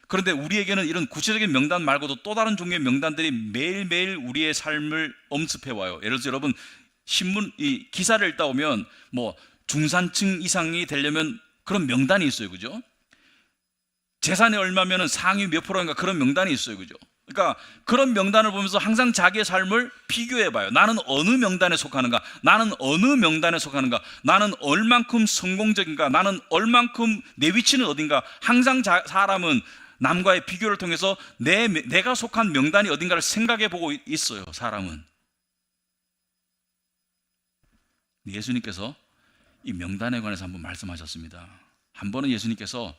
그런데 우리에게는 이런 구체적인 명단 말고도 또 다른 종류의 명단들이 매일매일 우리의 삶을 엄습해 와요. 예를 들어서 여러분, 이 기사를 읽다 보면 뭐 중산층 이상이 되려면 그런 명단이 있어요, 그죠? 재산이 얼마면은 상위 몇 프로인가 그런 명단이 있어요, 그죠? 그러니까 그런 명단을 보면서 항상 자기의 삶을 비교해 봐요. 나는 어느 명단에 속하는가? 나는 어느 명단에 속하는가? 나는 얼만큼 성공적인가? 나는 얼만큼 내 위치는 어딘가? 항상 사람은 남과의 비교를 통해서 내가 속한 명단이 어딘가를 생각해 보고 있어요, 사람은. 예수님께서 이 명단에 관해서 한번 말씀하셨습니다. 한 번은 예수님께서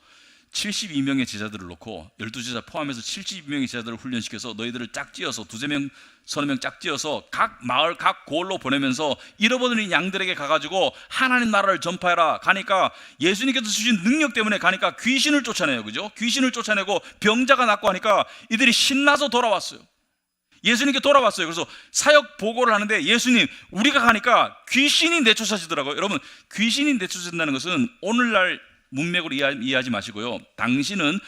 72명의 제자들을 놓고 12제자 포함해서 72명의 제자들을 훈련시켜서 너희들을 짝지어서 두세 명, 서너 명 짝지어서 각 마을, 각 고을로 보내면서 잃어버린 양들에게 가가지고 하나님 나라를 전파해라. 가니까 예수님께서 주신 능력 때문에 가니까 귀신을 쫓아내요. 그죠? 귀신을 쫓아내고 병자가 낫고 하니까 이들이 신나서 돌아왔어요. 예수님께 돌아왔어요. 그래서 사역 보고를 하는데 예수님, 우리가 가니까 귀신이 내쫓아지더라고요. 여러분, 귀신이 내쫓아진다는 것은 오늘날 문맥으로 이해하지 마시고요. 당신은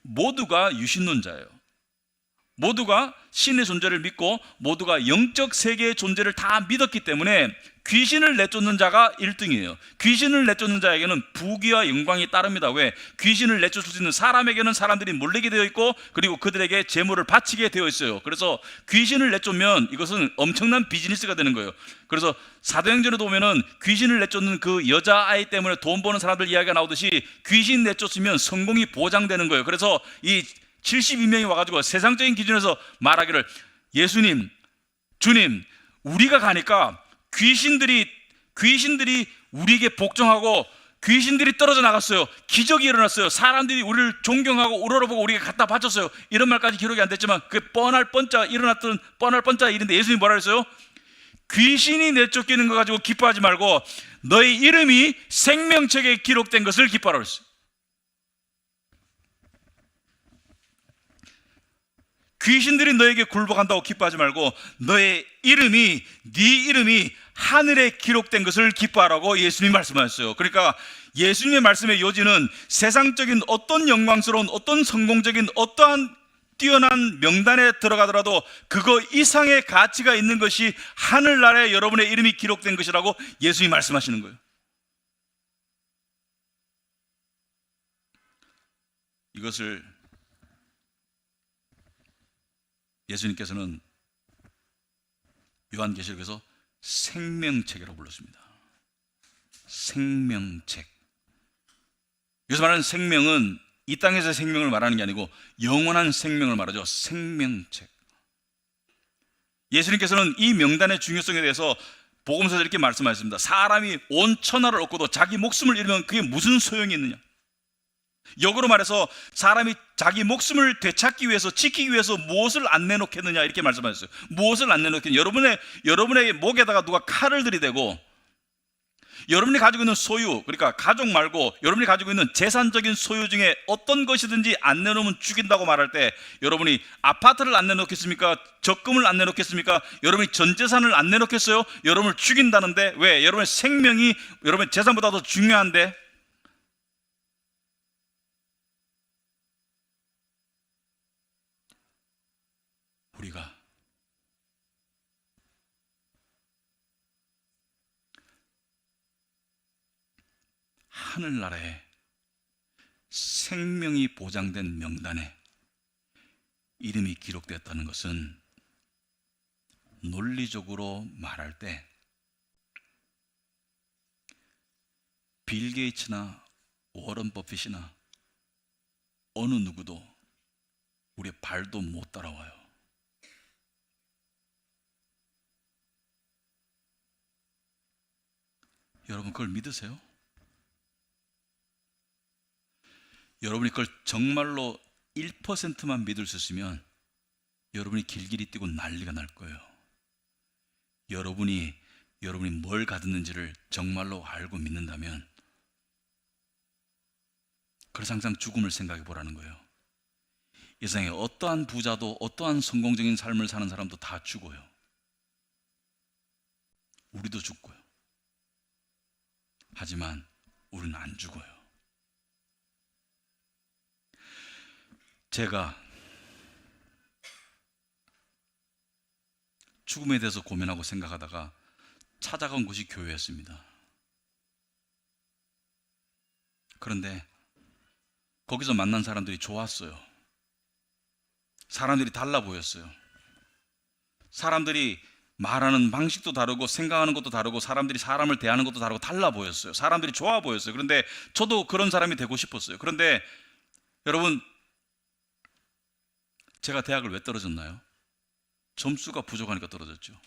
모두가 유신론자예요. 모두가 신의 존재를 믿고 모두가 영적 세계의 존재를 다 믿었기 때문에 귀신을 내쫓는 자가 1등이에요. 귀신을 내쫓는 자에게는 부귀와 영광이 따릅니다. 왜? 귀신을 내쫓을 수 있는 사람에게는 사람들이 몰리게 되어 있고 그리고 그들에게 재물을 바치게 되어 있어요. 그래서 귀신을 내쫓으면 이것은 엄청난 비즈니스가 되는 거예요. 그래서 사도행전에도 보면은 귀신을 내쫓는 그 여자아이 때문에 돈 버는 사람들 이야기가 나오듯이 귀신 내쫓으면 성공이 보장되는 거예요. 그래서 이 72명이 와가지고 세상적인 기준에서 말하기를, 예수님, 주님, 우리가 가니까 귀신들이 우리에게 복종하고 귀신들이 떨어져 나갔어요. 기적이 일어났어요. 사람들이 우리를 존경하고 우러러보고 우리가 갖다 바쳤어요. 이런 말까지 기록이 안 됐지만 그 뻔할 뻔짜 일어났던 뻔할 뻔짜 일인데 예수님이 뭐라 그랬어요? 귀신이 내쫓기는 거 가지고 기뻐하지 말고 너의 이름이 생명책에 기록된 것을 기뻐하라 그랬어요. 귀신들이 너에게 굴복한다고 기뻐하지 말고 너의 이름이, 네 이름이 하늘에 기록된 것을 기뻐하라고 예수님이 말씀하셨어요. 그러니까 예수님의 말씀의 요지는 세상적인 어떤 영광스러운 어떤 성공적인 어떠한 뛰어난 명단에 들어가더라도 그거 이상의 가치가 있는 것이 하늘나라에 여러분의 이름이 기록된 것이라고 예수님이 말씀하시는 거예요. 이것을 예수님께서는 요한계시록에서 생명책이라고 불렀습니다. 생명책. 여기서 말하는 생명은 이 땅에서의 생명을 말하는 게 아니고 영원한 생명을 말하죠. 생명책. 예수님께서는 이 명단의 중요성에 대해서 복음서에서 이렇게 말씀하셨습니다. 사람이 온 천하를 얻고도 자기 목숨을 잃으면 그게 무슨 소용이 있느냐. 역으로 말해서 사람이 자기 목숨을 되찾기 위해서, 지키기 위해서 무엇을 안 내놓겠느냐 이렇게 말씀하셨어요. 무엇을 안 내놓겠느냐. 여러분의 목에다가 누가 칼을 들이대고 여러분이 가지고 있는 소유, 그러니까 가족 말고 여러분이 가지고 있는 재산적인 소유 중에 어떤 것이든지 안 내놓으면 죽인다고 말할 때 여러분이 아파트를 안 내놓겠습니까? 적금을 안 내놓겠습니까? 여러분이 전 재산을 안 내놓겠어요? 여러분을 죽인다는데 왜? 여러분의 생명이 여러분의 재산보다 더 중요한데. 우리가 하늘나라에 생명이 보장된 명단에 이름이 기록되었다는 것은 논리적으로 말할 때 빌 게이츠나 워런 버핏이나 어느 누구도 우리의 발도 못 따라와요. 여러분 그걸 믿으세요? 여러분이 그걸 정말로 1%만 믿을 수 있으면 여러분이 길길이 뛰고 난리가 날 거예요. 여러분이 뭘 가졌는지를 정말로 알고 믿는다면, 그래서 항상 죽음을 생각해 보라는 거예요. 이 세상에 어떠한 부자도 어떠한 성공적인 삶을 사는 사람도 다 죽어요. 우리도 죽고요. 하지만 우리는 안 죽어요. 제가 죽음에 대해서 고민하고 생각하다가 찾아간 곳이 교회였습니다. 그런데 거기서 만난 사람들이 좋았어요. 사람들이 달라 보였어요. 사람들이 말하는 방식도 다르고 생각하는 것도 다르고 사람들이 사람을 대하는 것도 다르고 달라 보였어요. 사람들이 좋아 보였어요. 그런데 저도 그런 사람이 되고 싶었어요. 그런데 여러분, 제가 대학을 왜 떨어졌나요? 점수가 부족하니까 떨어졌죠.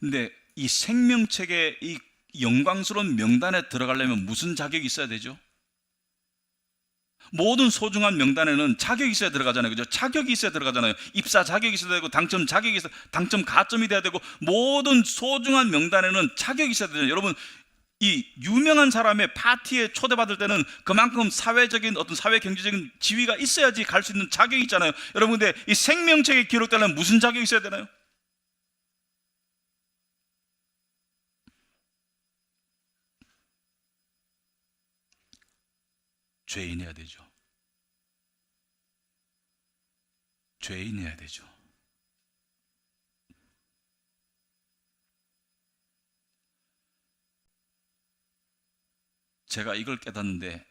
근데 이 생명책의 이 영광스러운 명단에 들어가려면 무슨 자격이 있어야 되죠? 모든 소중한 명단에는 자격이 있어야 들어가잖아요. 그죠? 자격이 있어야 들어가잖아요. 입사 자격이 있어야 되고, 당첨 자격이 있어야, 당첨 가점이 돼야 되고, 모든 소중한 명단에는 자격이 있어야 되잖아요. 여러분, 이 유명한 사람의 파티에 초대받을 때는 그만큼 사회적인 어떤 사회 경제적인 지위가 있어야지 갈 수 있는 자격이 있잖아요. 여러분, 근데 이 생명책에 기록되려면 무슨 자격이 있어야 되나요? 죄인이어야 되죠. 죄인이어야 되죠. 제가 이걸 깨닫는데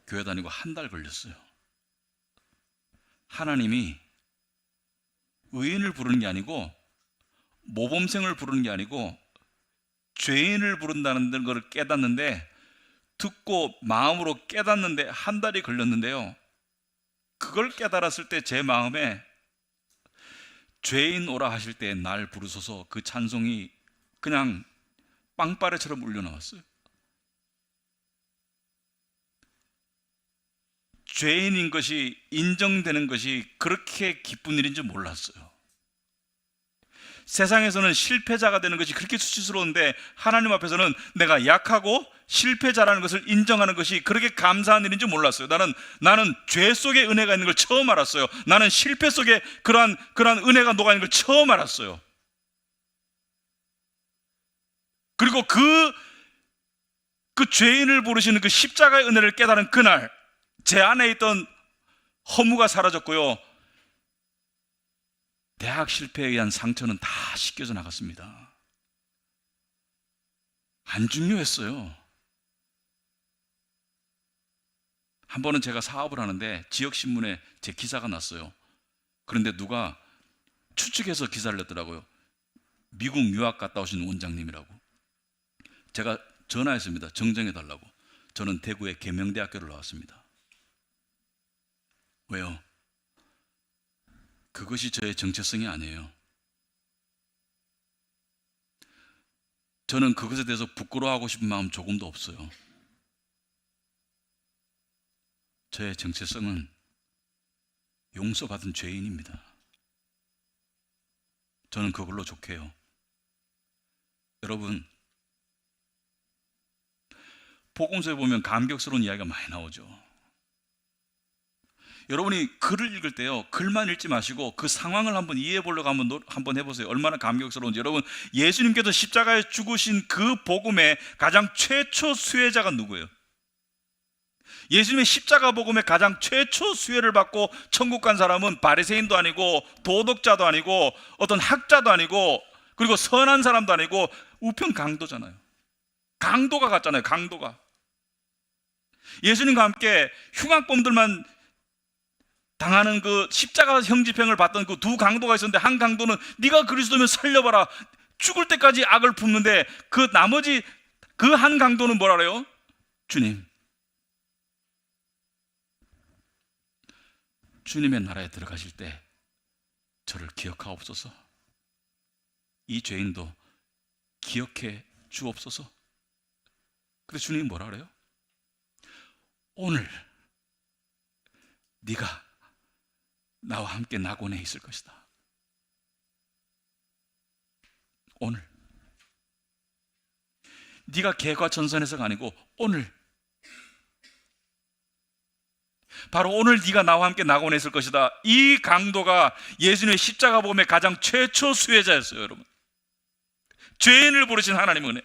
교회 다니고 한 달 걸렸어요. 하나님이 의인을 부르는 게 아니고, 모범생을 부르는 게 아니고 죄인을 부른다는 걸 깨닫는데, 듣고 마음으로 깨닫는데 한 달이 걸렸는데요, 그걸 깨달았을 때 제 마음에 죄인 오라 하실 때 날 부르소서, 그 찬송이 그냥 빵빠레처럼 울려 나왔어요. 죄인인 것이 인정되는 것이 그렇게 기쁜 일인 줄 몰랐어요. 세상에서는 실패자가 되는 것이 그렇게 수치스러운데, 하나님 앞에서는 내가 약하고 실패자라는 것을 인정하는 것이 그렇게 감사한 일인 줄 몰랐어요. 나는 죄 속에 은혜가 있는 걸 처음 알았어요. 나는 실패 속에 그러한 은혜가 녹아 있는 걸 처음 알았어요. 그리고 그 죄인을 부르시는 그 십자가의 은혜를 깨달은 그날, 제 안에 있던 허무가 사라졌고요, 대학 실패에 의한 상처는 다 씻겨져 나갔습니다. 안 중요했어요. 한 번은 제가 사업을 하는데 지역신문에 제 기사가 났어요. 그런데 누가 추측해서 기사를 냈더라고요. 미국 유학 갔다 오신 원장님이라고. 제가 전화했습니다. 정정해달라고. 저는 대구의 계명대학교를 나왔습니다. 왜요? 그것이 저의 정체성이 아니에요. 저는 그것에 대해서 부끄러워하고 싶은 마음 조금도 없어요. 저의 정체성은 용서받은 죄인입니다. 저는 그걸로 족해요. 여러분, 복음서에 보면 감격스러운 이야기가 많이 나오죠. 여러분이 글을 읽을 때요, 글만 읽지 마시고 그 상황을 한번 이해해 보려고 한번 해보세요. 얼마나 감격스러운지. 여러분, 예수님께서 십자가에 죽으신 그 복음의 가장 최초 수혜자가 누구예요? 예수님의 십자가 복음의 가장 최초 수혜를 받고 천국 간 사람은 바리새인도 아니고 도덕자도 아니고 어떤 학자도 아니고, 그리고 선한 사람도 아니고 우편 강도잖아요. 강도가 갔잖아요. 강도가. 예수님과 함께 흉악범들만 당하는 그 십자가 형집행을 받던 그 두 강도가 있었는데, 한 강도는 네가 그리스도면 살려봐라, 죽을 때까지 악을 품는데, 그 나머지 그 한 강도는 뭐라 그래요? 주님, 주님의 나라에 들어가실 때 저를 기억하옵소서. 이 죄인도 기억해 주옵소서. 근데 주님이 뭐라 그래요? 오늘 네가 나와 함께 낙원에 있을 것이다. 오늘. 네가 개과천선해서가 아니고 오늘. 바로 오늘 네가 나와 함께 낙원에 있을 것이다. 이 강도가 예수님의 십자가 복음의 가장 최초 수혜자였어요. 여러분, 죄인을 부르신 하나님의 은혜.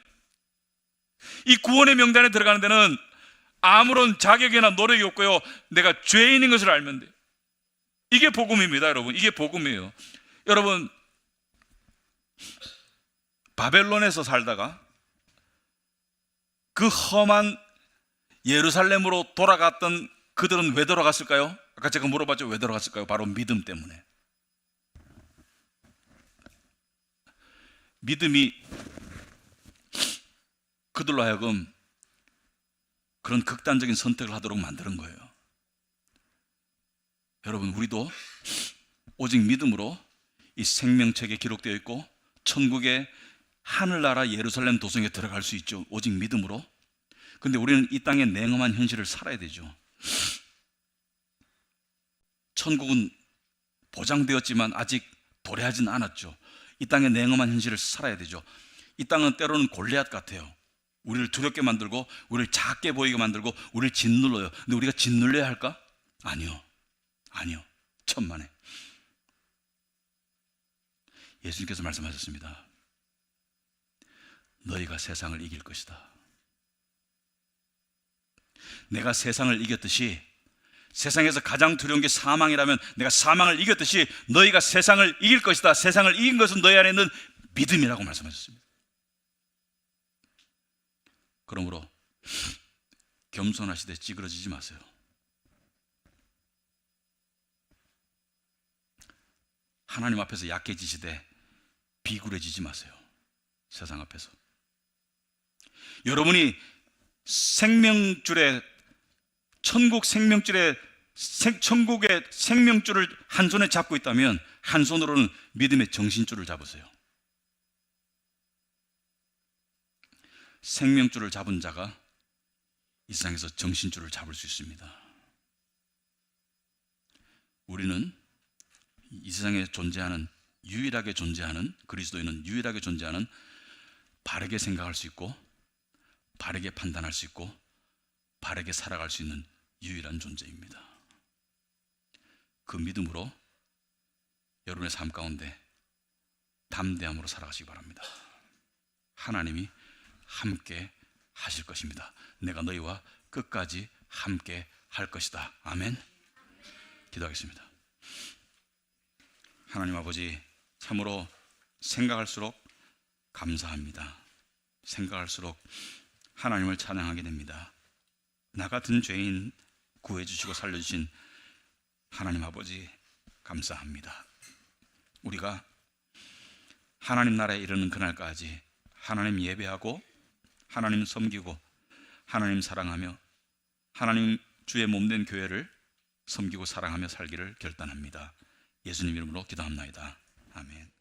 이 구원의 명단에 들어가는 데는 아무런 자격이나 노력이 없고요, 내가 죄인인 것을 알면 돼요. 이게 복음입니다. 여러분, 이게 복음이에요. 여러분, 바벨론에서 살다가 그 험한 예루살렘으로 돌아갔던 그들은 왜 돌아갔을까요? 아까 제가 물어봤죠. 왜 돌아갔을까요? 바로 믿음 때문에. 믿음이 그들로 하여금 그런 극단적인 선택을 하도록 만드는 거예요. 여러분, 우리도 오직 믿음으로 이 생명책에 기록되어 있고 천국에 하늘나라 예루살렘 도성에 들어갈 수 있죠. 오직 믿음으로. 근데 우리는 이 땅의 냉엄한 현실을 살아야 되죠. 천국은 보장되었지만 아직 도래하진 않았죠. 이 땅의 냉엄한 현실을 살아야 되죠. 이 땅은 때로는 골리앗 같아요. 우리를 두렵게 만들고 우리를 작게 보이게 만들고 우리를 짓눌러요. 근데 우리가 짓눌려야 할까? 아니요. 천만에. 예수님께서 말씀하셨습니다. 너희가 세상을 이길 것이다. 내가 세상을 이겼듯이, 세상에서 가장 두려운 게 사망이라면 내가 사망을 이겼듯이 너희가 세상을 이길 것이다. 세상을 이긴 것은 너희 안에 있는 믿음이라고 말씀하셨습니다. 그러므로 겸손하시되 찌그러지지 마세요. 하나님 앞에서 약해지시되 비굴해지지 마세요. 세상 앞에서. 여러분이 생명줄에, 천국의 생명줄을 한 손에 잡고 있다면 한 손으로는 믿음의 정신줄을 잡으세요. 생명줄을 잡은 자가 이 세상에서 정신줄을 잡을 수 있습니다. 우리는 이 세상에 유일하게 존재하는, 그리스도인은 유일하게 존재하는, 바르게 생각할 수 있고 바르게 판단할 수 있고 바르게 살아갈 수 있는 유일한 존재입니다. 그 믿음으로 여러분의 삶 가운데 담대함으로 살아가시기 바랍니다. 하나님이 함께 하실 것입니다. 내가 너희와 끝까지 함께 할 것이다. 아멘. 기도하겠습니다. 하나님 아버지, 참으로 생각할수록 감사합니다. 생각할수록 하나님을 찬양하게 됩니다. 나 같은 죄인 구해주시고 살려주신 하나님 아버지 감사합니다. 우리가 하나님 나라에 이르는 그날까지 하나님 예배하고 하나님 섬기고 하나님 사랑하며 하나님 주의 몸된 교회를 섬기고 사랑하며 살기를 결단합니다. 예수님 이름으로 기도합니다. 아멘.